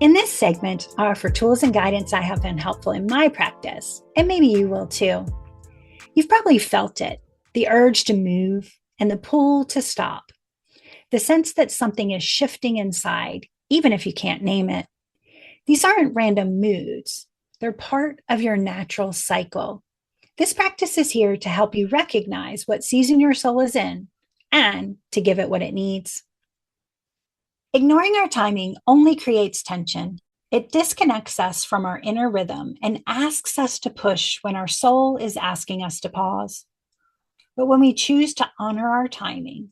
In this segment, I offer tools and guidance I have been helpful in my practice, and maybe you will too. You've probably felt it, the urge to move and the pull to stop, the sense that something is shifting inside, even if you can't name it. These aren't random moods, they're part of your natural cycle. This practice is here to help you recognize what season your soul is in and to give it what it needs. Ignoring our timing only creates tension. It disconnects us from our inner rhythm and asks us to push when our soul is asking us to pause. But when we choose to honor our timing,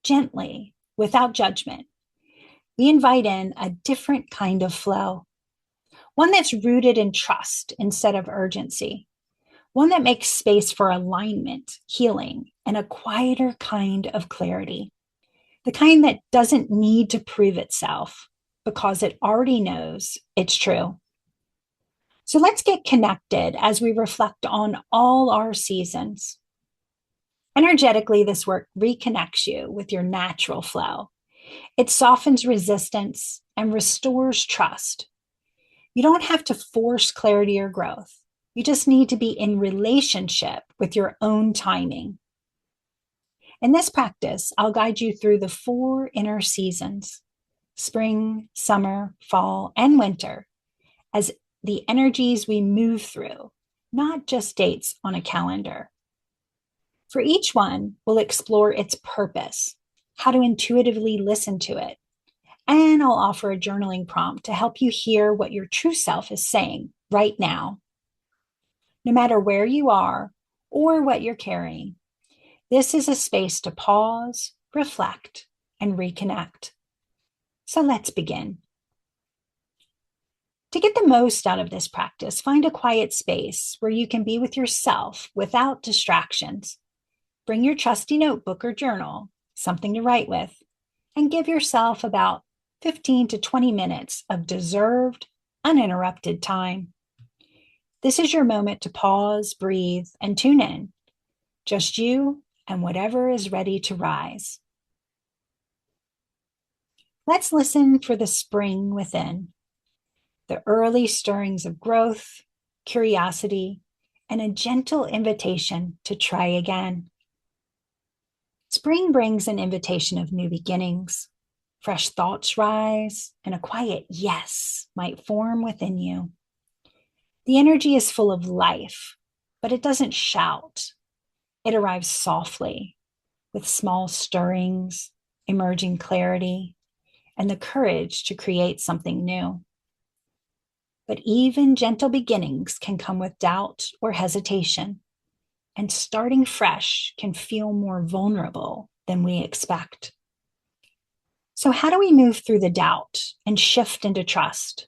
gently, without judgment, we invite in a different kind of flow, one that's rooted in trust instead of urgency, one that makes space for alignment, healing, and a quieter kind of clarity, the kind that doesn't need to prove itself because it already knows it's true. So let's get connected as we reflect on all our seasons. Energetically, this work reconnects you with your natural flow. It softens resistance and restores trust. You don't have to force clarity or growth. You just need to be in relationship with your own timing. In this practice, I'll guide you through the 4 inner seasons: spring, summer, fall, and winter, as the energies we move through, not just dates on a calendar. For each one, we'll explore its purpose, how to intuitively listen to it, and I'll offer a journaling prompt to help you hear what your true self is saying right now. No matter where you are or what you're carrying, this is a space to pause, reflect, and reconnect. So let's begin. To get the most out of this practice, find a quiet space where you can be with yourself without distractions. Bring your trusty notebook or journal, something to write with, and give yourself about 15 to 20 minutes of deserved, uninterrupted time. This is your moment to pause, breathe, and tune in. Just you and whatever is ready to rise. Let's listen for the spring within, the early stirrings of growth, curiosity, and a gentle invitation to try again. Spring brings an invitation of new beginnings. Fresh thoughts rise, and a quiet yes might form within you. The energy is full of life, but it doesn't shout. It arrives softly, with small stirrings, emerging clarity, and the courage to create something new. But even gentle beginnings can come with doubt or hesitation, and starting fresh can feel more vulnerable than we expect. So, how do we move through the doubt and shift into trust?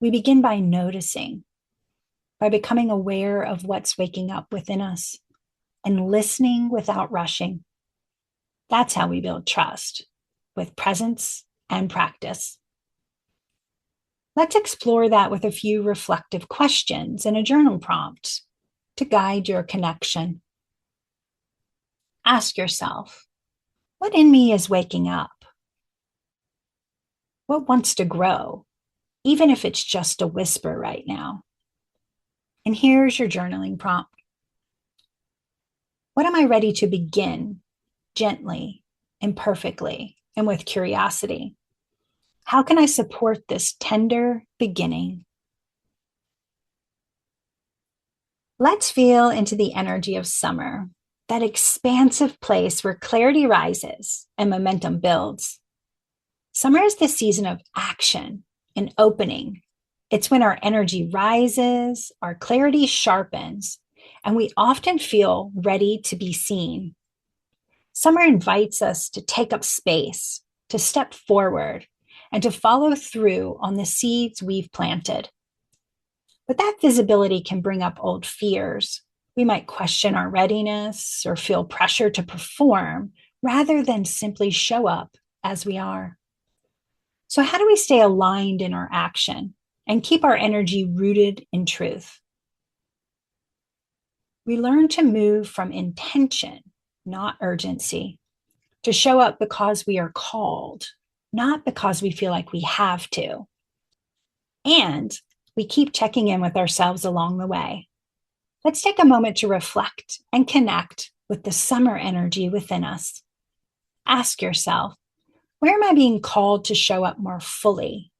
We begin by noticing, by becoming aware of what's waking up within us, and listening without rushing. That's how we build trust, with presence and practice. Let's explore that with a few reflective questions and a journal prompt to guide your connection. Ask yourself, what in me is waking up? What wants to grow, even if it's just a whisper right now? And here's your journaling prompt. What am I ready to begin gently, imperfectly, and with curiosity? How can I support this tender beginning? Let's feel into the energy of summer, that expansive place where clarity rises and momentum builds. Summer is the season of action and opening. It's when our energy rises, our clarity sharpens, and we often feel ready to be seen. Summer invites us to take up space, to step forward, and to follow through on the seeds we've planted. But that visibility can bring up old fears. We might question our readiness or feel pressure to perform rather than simply show up as we are. So, how do we stay aligned in our action and keep our energy rooted in truth? We learn to move from intention, not urgency, to show up because we are called, not because we feel like we have to. And we keep checking in with ourselves along the way. Let's take a moment to reflect and connect with the summer energy within us. Ask yourself, where am I being called to show up more fully?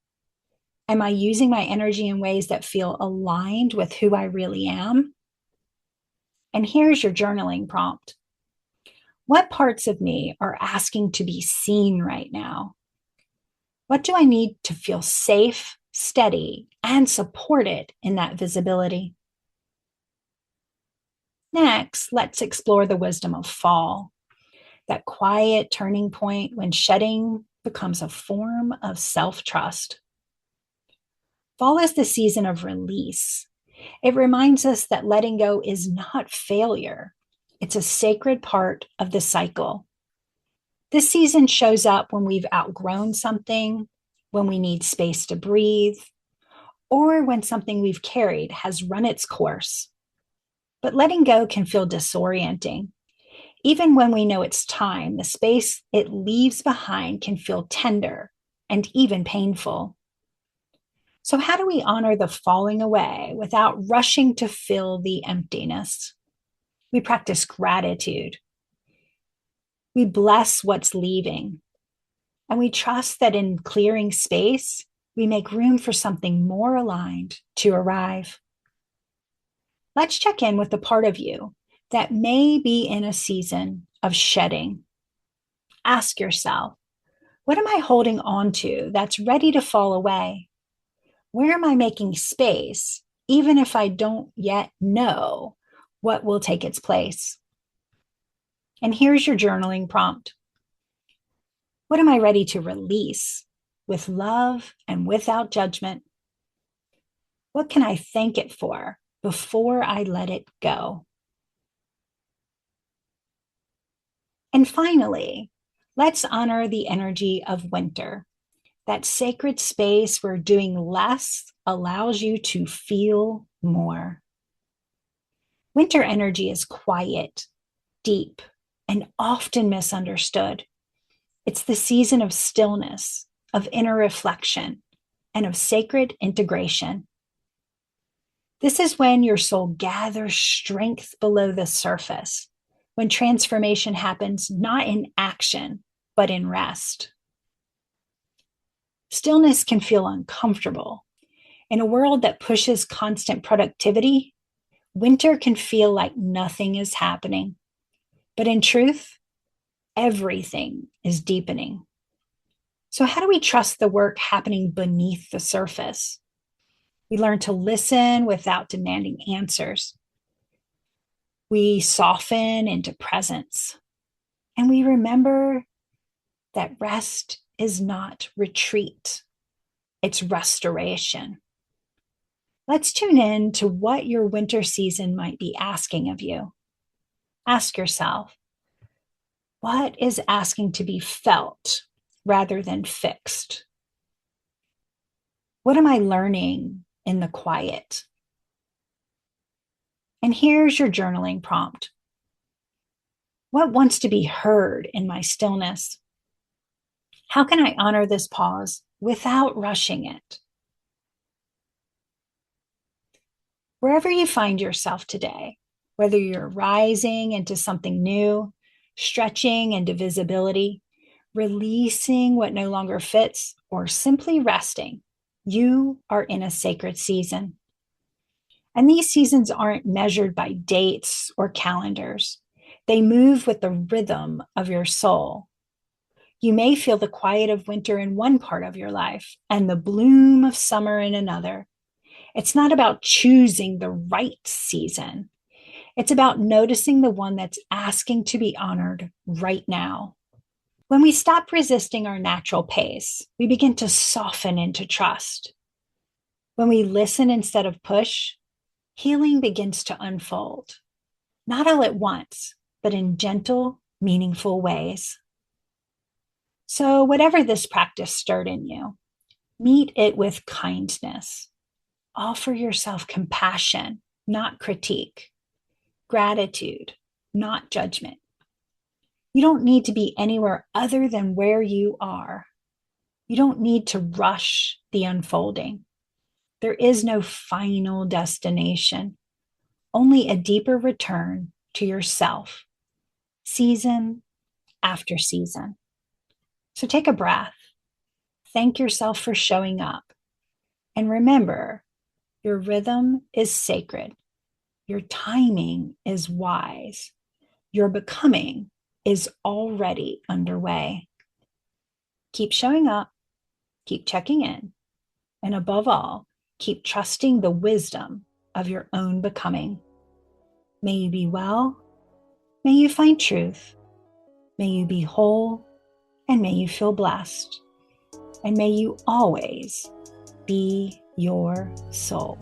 Am I using my energy in ways that feel aligned with who I really am? And here's your journaling prompt. What parts of me are asking to be seen right now? What do I need to feel safe, steady, and supported in that visibility? Next, let's explore the wisdom of fall, that quiet turning point when shedding becomes a form of self trust. Fall is the season of release. It reminds us that letting go is not failure, it's a sacred part of the cycle. This season shows up when we've outgrown something, when we need space to breathe, or when something we've carried has run its course. But letting go can feel disorienting. Even when we know it's time, the space it leaves behind can feel tender and even painful. So, how do we honor the falling away without rushing to fill the emptiness? We practice gratitude. We bless what's leaving. And we trust that in clearing space, we make room for something more aligned to arrive. Let's check in with the part of you that may be in a season of shedding. Ask yourself, what am I holding on to that's ready to fall away? Where am I making space, even if I don't yet know what will take its place? And here's your journaling prompt. What am I ready to release with love and without judgment? What can I thank it for before I let it go? And finally, let's honor the energy of winter, that sacred space where doing less allows you to feel more. Winter energy is quiet, deep, and often misunderstood. It's the season of stillness, of inner reflection, and of sacred integration. This is when your soul gathers strength below the surface, when transformation happens not in action, but in rest. Stillness can feel uncomfortable. In a world that pushes constant productivity, winter can feel like nothing is happening. But in truth, everything is deepening. So, how do we trust the work happening beneath the surface? We learn to listen without demanding answers. We soften into presence. And we remember that rest is not retreat, it's restoration. Let's tune in to what your winter season might be asking of you. Ask yourself, what is asking to be felt rather than fixed? What am I learning in the quiet? And here's your journaling prompt. What wants to be heard in my stillness? How can I honor this pause without rushing it? Wherever you find yourself today, whether you're rising into something new, stretching into visibility, releasing what no longer fits, or simply resting, you are in a sacred season. And these seasons aren't measured by dates or calendars. They move with the rhythm of your soul. You may feel the quiet of winter in one part of your life and the bloom of summer in another. It's not about choosing the right season. It's about noticing the one that's asking to be honored right now. When we stop resisting our natural pace, we begin to soften into trust. When we listen instead of push, healing begins to unfold, not all at once, but in gentle, meaningful ways. So, whatever this practice stirred in you, meet it with kindness. Offer yourself compassion, not critique, gratitude, not judgment. You don't need to be anywhere other than where you are. You don't need to rush the unfolding. There is no final destination, only a deeper return to yourself, season after season. So take a breath, thank yourself for showing up, and remember your rhythm is sacred, your timing is wise, your becoming is already underway. Keep showing up, keep checking in, and above all, keep trusting the wisdom of your own becoming. May you be well, may you find truth, may you be whole, and may you feel blessed. And may you always be your soul.